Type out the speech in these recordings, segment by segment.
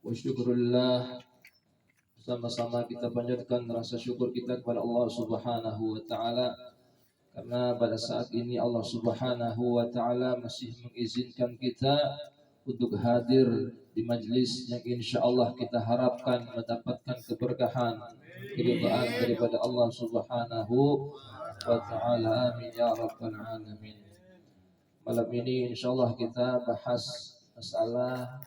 wa syukurillah. Sama-sama kita panjatkan rasa syukur kita kepada Allah Subhanahu wa taala karena pada saat ini Allah Subhanahu wa taala masih mengizinkan kita untuk hadir di majlis yang insyaallah kita harapkan mendapatkan keberkahan, keridhaan daripada Allah Subhanahu wa taala. Amin ya rabbal alamin. Malam ini insyaallah kita bahas masalah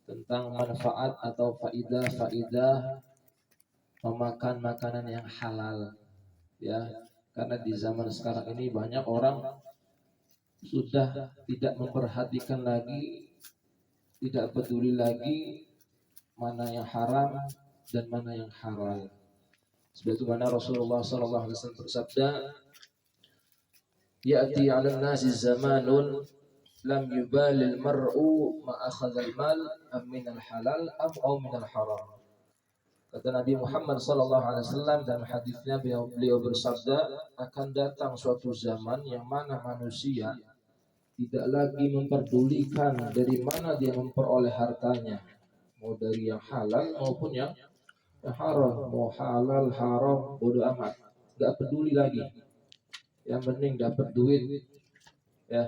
tentang manfaat atau faidah memakan makanan yang halal, ya. Karena di zaman sekarang ini banyak orang sudah tidak memperhatikan lagi, tidak peduli lagi mana yang haram dan mana yang halal. Sebagaimana Rasulullah SAW bersabda, "Ya'ti 'alan nasi zamanun lam yubalil mar'u ma akhadhal mal am minal halal am minal haram." Kata Nabi Muhammad SAW dalam hadisnya, beliau bersabda, akan datang suatu zaman yang mana manusia tidak lagi memperdulikan dari mana dia memperoleh hartanya, mau dari yang halal maupun yang haram, mau halal haram bodoh amat, nggak peduli lagi. Yang penting dapat duit, ya,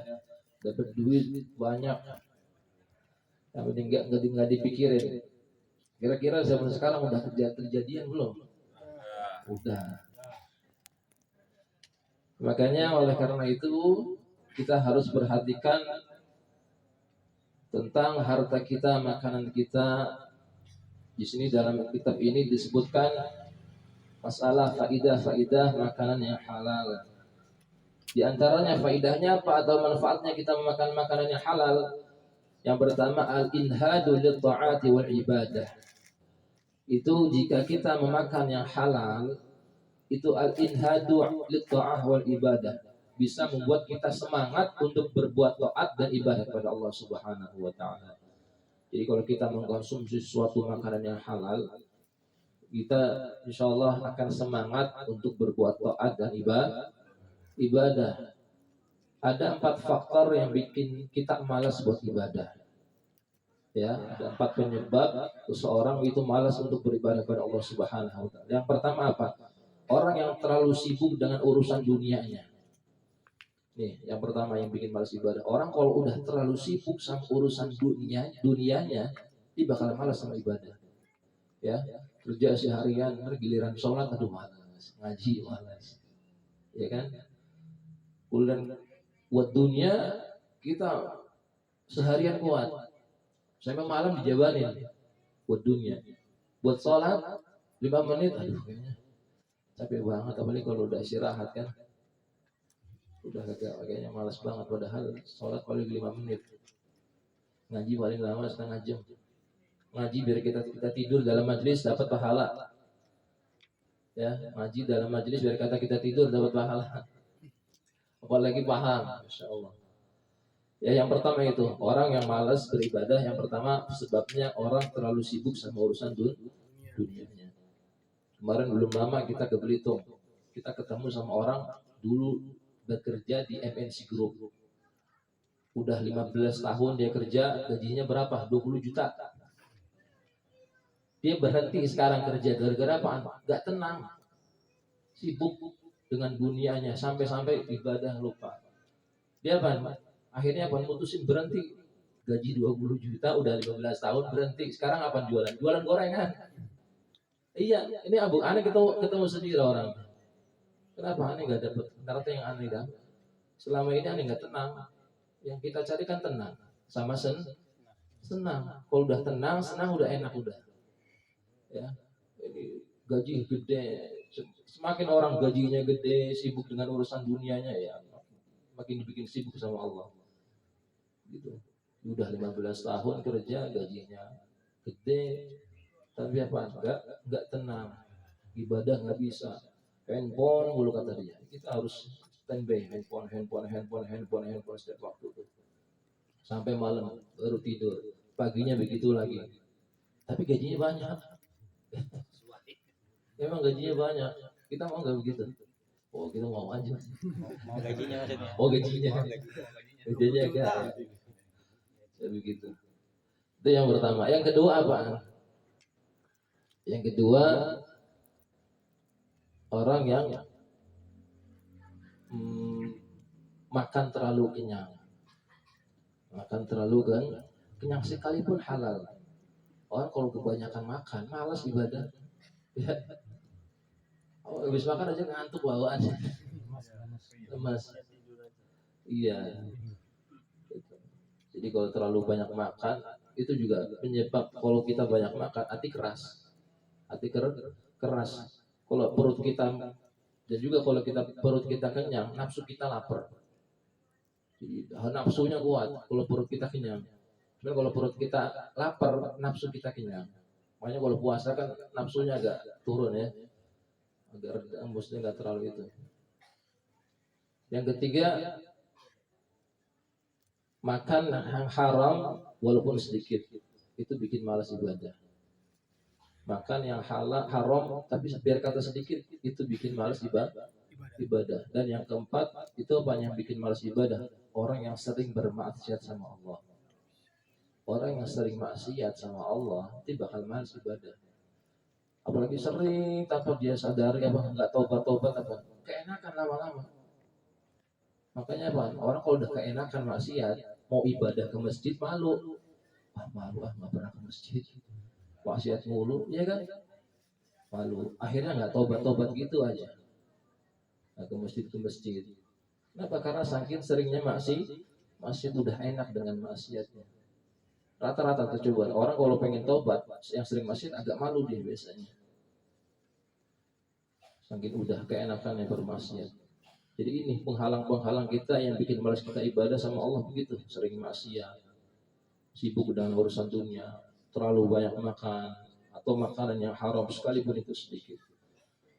dapat duit banyak. Yang penting nggak dipikirin. Kira-kira zaman sekarang udah terjadian belum? Udah. Makanya oleh karena itu kita harus perhatikan tentang harta kita, makanan kita. Di sini dalam kitab ini disebutkan masalah faidah makanan yang halal. Di antaranya faidahnya apa atau manfaatnya kita memakan makanan yang halal? Yang pertama, al-inhadu lit-ta'ati wal ibadah. Itu jika kita memakan yang halal, itu al-inhadu lit-ta'ah wal ibadah, bisa membuat kita semangat untuk berbuat taat dan ibadah kepada Allah Subhanahu wa taala. Jadi kalau kita mengkonsumsi suatu makanan yang halal, kita insyaallah akan semangat untuk berbuat taat dan ibadah. Ada 4 faktor yang bikin kita malas buat ibadah. Ya, ada 4 penyebab seseorang itu malas untuk beribadah kepada Allah Subhanahu wa taala. Yang pertama apa? Orang yang terlalu sibuk dengan urusan dunianya. Nih, yang pertama yang bikin malas ibadah. Orang kalau udah terlalu sibuk sama urusan dunianya, dia bakal malas sama ibadah. Ya, kerja seharian, giliran sholat, aduh malas, ngaji malas. Ya kan? Kemudian buat dunia kita seharian kuat, sampai malam dijabanin buat dunia. Buat sholat 5 menit, aduh kayaknya capek banget, apalagi kalau udah istirahat kan, udah kayaknya malas banget. Padahal sholat paling 5 menit, ngaji paling lama setengah jam. Ngaji biar kita tidur dalam majelis dapat pahala, ya. Ngaji dalam majelis biar kata kita tidur dapat pahala, apalagi paham, Masya Allah. Ya, yang pertama itu orang yang malas beribadah. Yang pertama sebabnya orang terlalu sibuk sama urusan dunianya. Kemarin belum lama kita ke Belitung, kita ketemu sama orang dulu bekerja di MNC Group. Udah 15 tahun dia kerja, gajinya berapa? 20 juta. Dia berhenti sekarang kerja gara-gara apa? Gak tenang, sibuk dengan dunianya, sampai-sampai ibadah lupa. Dia apa? Akhirnya apa? Mutusin berhenti. Gaji 20 juta, udah 15 tahun berhenti. Sekarang apa jualan? Jualan gorengan. Iya, ini aneh ketemu sendiri orang. Kenapa aneh gak dapet? Ternyata yang aneh dah, selama ini aneh gak tenang. Yang kita cari kan tenang sama senang. Kalau udah tenang, senang, udah enak udah. Ya, ini gaji gede. Semakin orang gajinya gede, sibuk dengan urusan dunianya, ya makin dibikin sibuk sama Allah. Gitu. Udah 15 tahun kerja, gajinya gede, tapi apa? Enggak tenang. Ibadah nggak bisa. Handphone mulu kata dia. Kita harus standby, handphone setiap waktu tuh. Sampai malam baru tidur. Paginya begitu lagi. Tapi gajinya banyak. Memang gajinya banyak. Kita mau nggak begitu? Oh, kita mau aja. Mau gajinya maksudnya. Oh, gajinya. Gajinya enggak. Ya begitu. Itu yang pertama. Yang kedua apa? Yang kedua, orang yang makan terlalu kenyang. Makan terlalu kenyang sekalipun halal. Orang kalau kebanyakan makan, malas ibadah. Ya. Oh, habis makan aja ngantuk bawaannya. Lemas. Iya. Jadi kalau terlalu banyak makan, itu juga penyebab kalau kita banyak makan, hati keras. Hati keras. Kalau perut kita, dan juga kalau perut kita kenyang, nafsu kita lapar. Jadi nafsunya kuat kalau perut kita kenyang. Cuman kalau perut kita lapar, nafsu kita kenyang. Makanya kalau puasa kan nafsunya agak turun ya, agak rendah, maksudnya nggak terlalu itu. Yang ketiga, makan yang haram walaupun sedikit, itu bikin malas ibadah. Makan yang halal haram tapi biar kata sedikit, itu bikin malas ibadah. Dan yang keempat, itu apa yang bikin malas ibadah? Orang yang sering bermaksiat sama Allah. Orang yang sering maksiat sama Allah itu bakal malas ibadah. Apalagi sering tanpa dia sadari apa nggak tobat apa, keenakan lama-lama. Makanya apa? Orang kalau udah keenakan maksiat, mau ibadah ke masjid malu. Malu nggak pernah ke masjid. Maksiat mulu, ya kan? Malu. Akhirnya nggak tobat gitu aja. Nggak ke masjid. Kenapa? Karena saking seringnya maksiat udah enak dengan maksiatnya. Rata-rata tercoba orang kalau pengen tobat yang sering maksiat agak malu dia biasanya. Saking udah keenakan yang bermaksiat. Jadi ini penghalang-penghalang kita yang bikin malas kita ibadah sama Allah begitu. Sering maksiat, sibuk dengan urusan dunia, terlalu banyak makan, atau makanan yang haram sekalipun itu sedikit.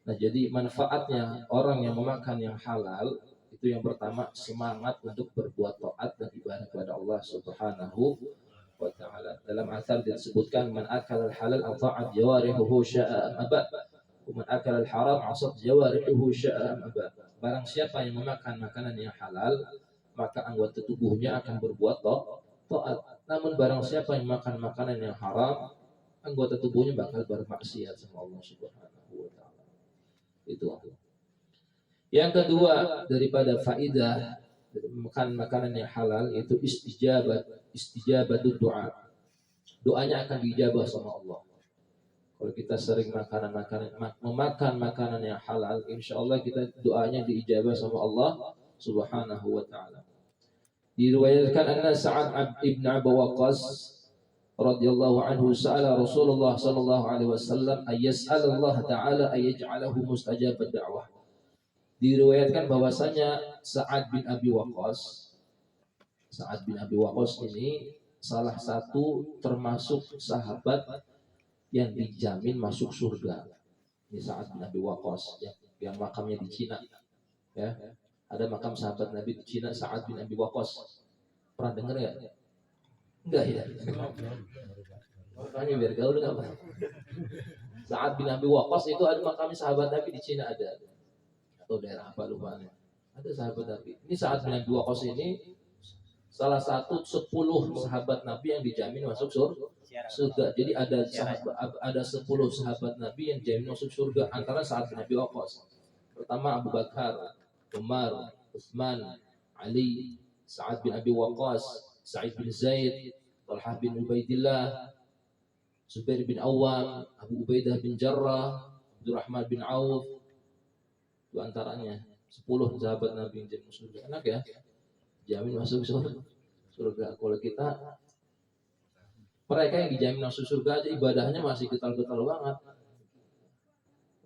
Nah jadi manfaatnya orang yang memakan yang halal, itu yang pertama semangat untuk berbuat taat dan ibadah kepada Allah Subhanahu wa ta'ala. Dalam asar disebutkan man akal al-halal ata'at jawarihuhu sya'am abad, man akal al-haram asat jawarihuhu sya'am abad. Barang siapa yang memakan makanan yang halal, maka anggota tubuhnya akan berbuat taat. Namun barang siapa yang makan makanan yang haram, anggota tubuhnya bakal bermaksiat sama Allah Subhanahu wa ta'ala. Itu. Yang kedua daripada faidah makan makanan yang halal itu istijabah doa. Doanya akan dijabah sama Allah. Kalau kita sering memakan makanan yang halal, insya Allah kita doanya diijabah sama Allah Subhanahu wa ta'ala. Diriwayatkan anna Sa'ad ibn Abi Waqqas radhiyallahu anhu sa'ala Rasulullah sallallahu alaihi wasallam ayyas'al Allah ta'ala ayyaj'alahu mustajabat da'wah. Diriwayatkan bahwasanya Sa'ad bin Abi Waqqas ini salah satu termasuk sahabat yang dijamin masuk surga. Ini Sa'ad bin Abi Waqqas yang makamnya di Cina. Ya. Ada makam sahabat Nabi di Cina, Sa'ad bin Abi Waqqas. Pernah dengar ya? Enggak ya? Makanya biar gaul enggak apa. Sa'ad bin Abi Waqqas itu ada makamnya sahabat Nabi di Cina ada. Atau daerah apa lupa. Ada sahabat Nabi. Ini Sa'ad bin Abi Waqqas ini salah satu 10 sahabat Nabi yang dijamin masuk surga. Jadi ada 10 sahabat Nabi yang dijamin masuk surga antara Sa'ad bin Abi Waqqas. Pertama Abu Bakar, Umar, Utsman, Ali, Sa'ad bin Abi Waqqas, Sa'id bin Zaid, Talhah bin Ubaidillah, Zubair bin Awam, Abu Ubaidah bin Jarrah, Abdurrahman bin Auf. Itu antaranya 10 sahabat Nabi yang dijamin masuk surga. Enak ya? Jamin masuk surga. Kalau kita mereka yang dijamin masuk surga aja ibadahnya masih getal-getal banget.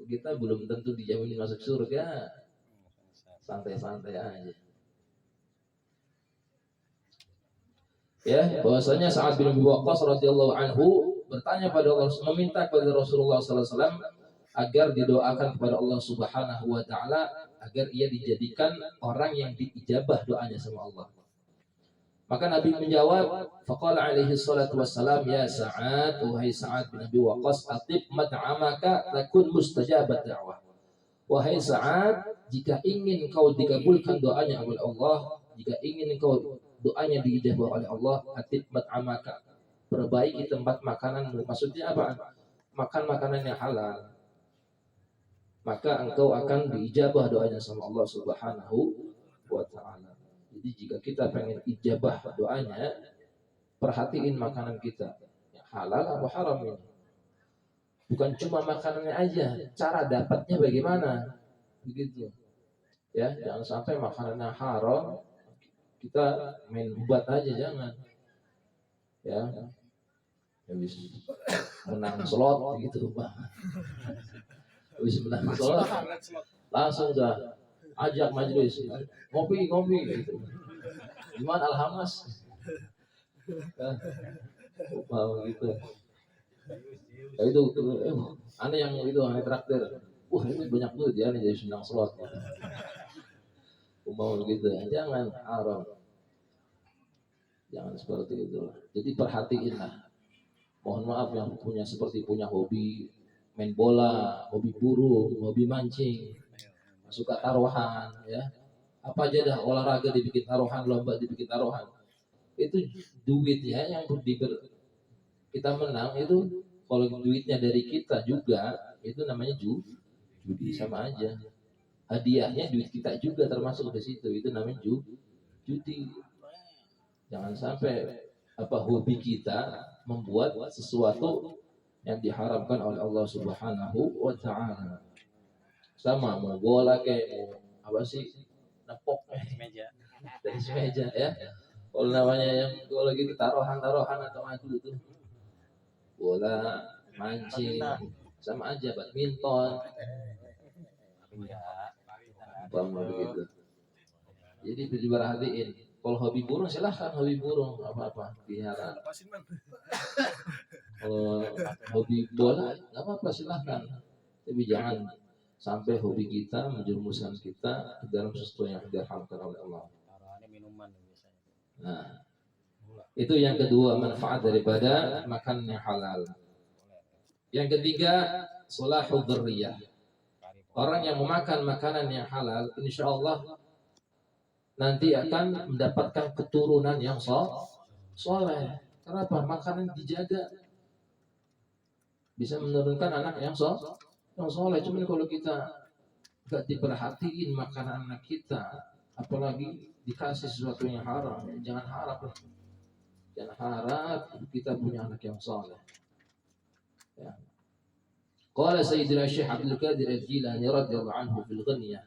Kita belum tentu dijamin masuk surga. Santai-santai aja. Ya, bahwasanya Sa'ad bin Abi Waqqas radhiyallahu anhu bertanya pada Allah, meminta kepada Rasulullah sallallahu alaihi wasallam agar didoakan kepada Allah Subhanahu wa taala agar ia dijadikan orang yang diijabah doanya sama Allah. Maka Nabi menjawab, faqala alaihi salatu wassalam, ya Sa'ad, wahai Sa'ad bin Abi Waqqas, atib mat'amaka takun mustajabat da'wah. Wahai Sa'ad, jika ingin kau dikabulkan doanya oleh Allah, jika ingin kau doanya diijabah oleh Allah, atib mat'amaka, perbaiki tempat makananmu. Maksudnya apa? Makan makanan yang halal, maka engkau akan diijabah doanya sama Allah Subhanahu wa Ta'ala. Jadi jika kita pengen ijabah doanya, perhatiin makanan kita, yang halal atau haram ini. Bukan cuma makanannya aja, cara dapatnya bagaimana, begitu. Ya, jangan sampai makanannya haram, kita main buat aja, jangan. Ya, habis menang slot gitu, Pak. Habis menang slot, langsung dah ajak majelis, ngopi gitu. Gimana Alhamas? Mau gitu. Ya itu aneh yang itu aneh traktir. Wah ini banyak duit ya nih jadi senang slot. Mau gitu ya, jangan haram. Jangan seperti itu. Jadi perhatiinlah. Mohon maaf yang punya hobi main bola, hobi burung, hobi mancing, suka taruhan, ya. Apa aja dah olahraga dibikin taruhan, lomba dibikin taruhan. Itu duitnya yang kita menang itu kalau duitnya dari kita juga itu namanya judi sama aja. Hadiahnya duit kita juga termasuk di situ, itu namanya judi. Jangan sampai hobi kita membuat sesuatu yang diharamkan oleh Allah Subhanahu wa Ta'ala. Sama mau bola kayak mau nepok dari meja ya. Kalau namanya yang kalau lagi taruhan atau itu bola, mancing, sama aja badminton. Begitu. Jadi diperhatiin. Kalau hobi burung silahkan hobi burung apa-apa pelihara. Kalau hobi bola nggak apa-apa silahkan. Tapi jangan sampai hobi kita menjerumuskan kita ke dalam sesuatu yang diharamkan oleh Allah. Nah, itu yang kedua manfaat daripada makan yang halal. Yang ketiga, salahul dzurriyyah. Orang yang memakan makanan yang halal, insya Allah nanti akan mendapatkan keturunan yang soleh. Kenapa? Makanan dijaga bisa menurunkan anak yang soleh. Cuman kalau kita nggak diperhatiin makanan anak kita, apalagi dikasih sesuatu yang haram, jangan harap kita punya anak yang soleh. Ya. Qala Sayyidina Syekh Abdul Qadir Al-Jilani radhiyallahu anhu fil Ghanyah.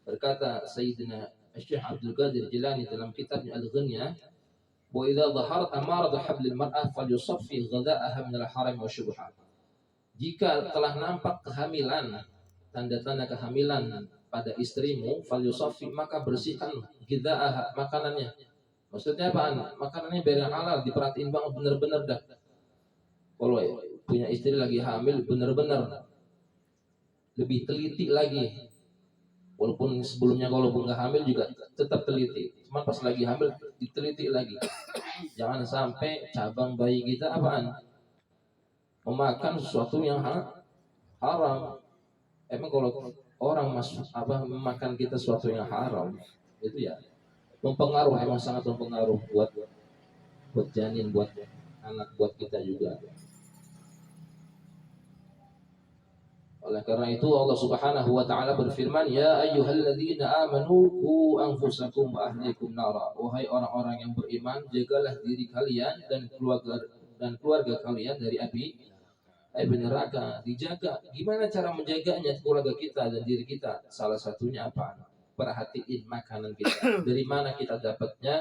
Berkata Sayyidina Syekh Abdul Qadir Jilani dalam kitabnya Al-Ghanyah, "Wa idza dhaharat amaratu hablil mar'ah falyusaffi ghada'aha min al-haram wa syubhat." Jika telah nampak kehamilan, tanda-tanda kehamilan pada istrimu, falyusaffi, maka bersihkan ghada'aha, makanannya. Maksudnya apaan? Makanannya biar yang halal, diperhatiin banget bener-bener dah. Kalau punya istri lagi hamil, bener-bener lebih teliti lagi. Walaupun sebelumnya kalau nggak hamil juga tetap teliti, cuma pas lagi hamil diteliti lagi. Jangan sampai cabang bayi kita apaan? Memakan sesuatu yang haram. Emang kalau orang memakan kita sesuatu yang haram, itu ya mempengaruhi, emang sangat mempengaruhi buat janin, buat anak, buat kita juga. Oleh karena itu Allah Subhanahu wa Ta'ala berfirman, "Ya ayyuhalladzina amanu qu anfusakum wa ahlikum nara." Wahai orang-orang yang beriman, jagalah diri kalian dan keluarga kalian dari api neraka. Dijaga. Gimana cara menjaganya keluarga kita dan diri kita? Salah satunya apa? Perhatiin makanan kita. Dari mana kita dapatnya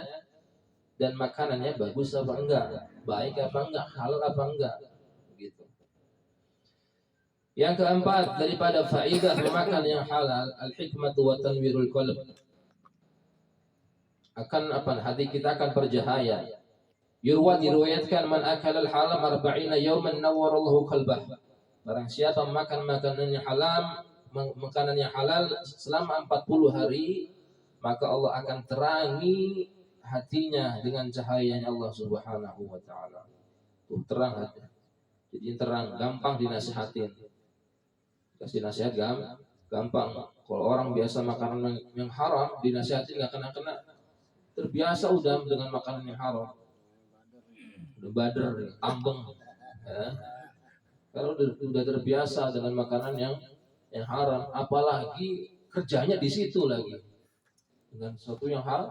dan makanannya bagus apa enggak? Baik apa enggak? Halal apa enggak? Begitu. Yang keempat daripada faedah memakan yang halal, al-hikmatu wa tanwirul qalb. Hati kita akan bercahaya. Diriwayatkan man akala al-halam 40 yawman nawwarallahu qalbah. Barang siapa makan makanan yang halal selama 40 hari, maka Allah akan terangi hatinya dengan cahayanya Allah Subhanahu wa Ta'ala. Terang hati. Jadi terang, gampang dinasihatin. Kasih nasihat gampang. Kalau orang biasa makanan yang haram, dinasihatin nggak kena. Terbiasa udah dengan makanan yang haram. udah bader, ambeng, ya. Kalau udah terbiasa dengan makanan yang haram, apalagi kerjanya di situ lagi dengan sesuatu yang haram.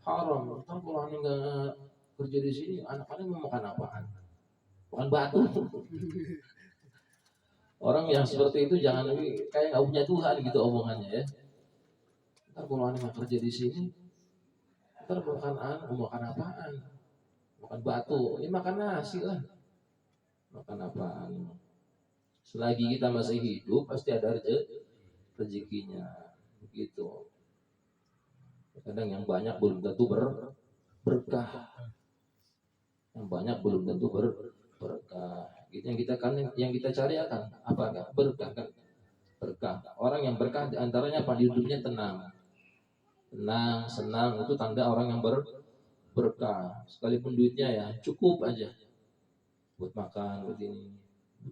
Kan kalau aneh nggak kerja di sini, anak-anak mau makan apaan? Makan batu. Orang yang seperti itu jangan kayak nggak punya Tuhan gitu omongannya ya. Ntar kalau aneh nggak kerja di sini, ntar mau makan apaan? Makan batu, ini makan nasi lah. Makan apaan? Selagi kita masih hidup pasti ada rezekinya, begitu. Kadang yang banyak belum tentu berkah, yang banyak belum tentu berkah. Gitu yang kita cari akan apa kan? Berkah kan? Berkah. Orang yang berkah diantaranya apa? Hidupnya tenang, senang itu tanda orang yang berkah. Sekalipun duitnya ya cukup aja buat makan, buat ini,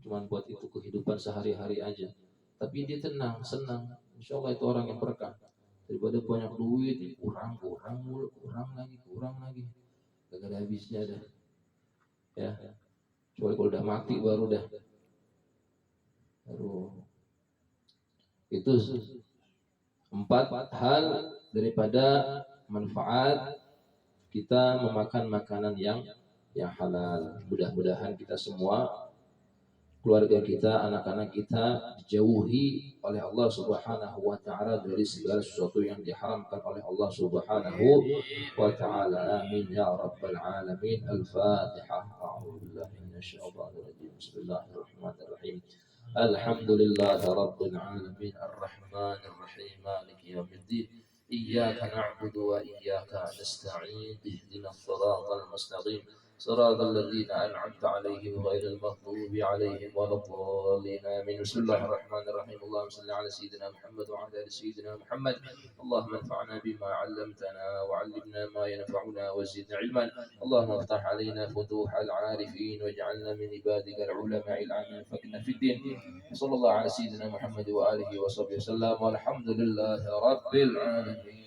cuma buat itu kehidupan sehari-hari aja. Tapi dia tenang, senang. Insya Allah itu orang yang berkah. Daripada banyak duit, kurang lagi. Gak ada habisnya dah. Ya, kecuali kalau udah mati baru dah. Itu 4 hal daripada manfaat kita memakan makanan yang halal. Mudah-mudahan kita semua, keluarga kita, anak-anak kita dijauhi oleh Allah Subhanahu wa taala dari segala sesuatu yang diharamkan oleh Allah Subhanahu wa taala. Amin ya rabbal alamin. Al-Fatihah. A'udzubillahi minasyaitonir rajim. Bismillahirrahmanirrahim. Alhamdulillahi rabbil alamin. Arrahmanir rahim. Maliki yaumiddin. Iyyaka na'budu wa iyyaka nasta'in. Ihdinas siratal mustaqim. صراط الذين أنعمت عليهم غير المغضوب عليهم ولا الضالين آمين. بسم الله الرحمن الرحيم. اللهم صل على سيدنا محمد وعلى آل سيدنا محمد. اللهم انفعنا بما علمتنا وعلمنا ما ينفعنا وزدنا علما. اللهم افتح علينا فتوح العارفين واجعلنا من عبادك العلماء العاملين فقنا في الدين. صلى الله على سيدنا محمد وآله وصحبه وسلم والحمد لله رب العالمين.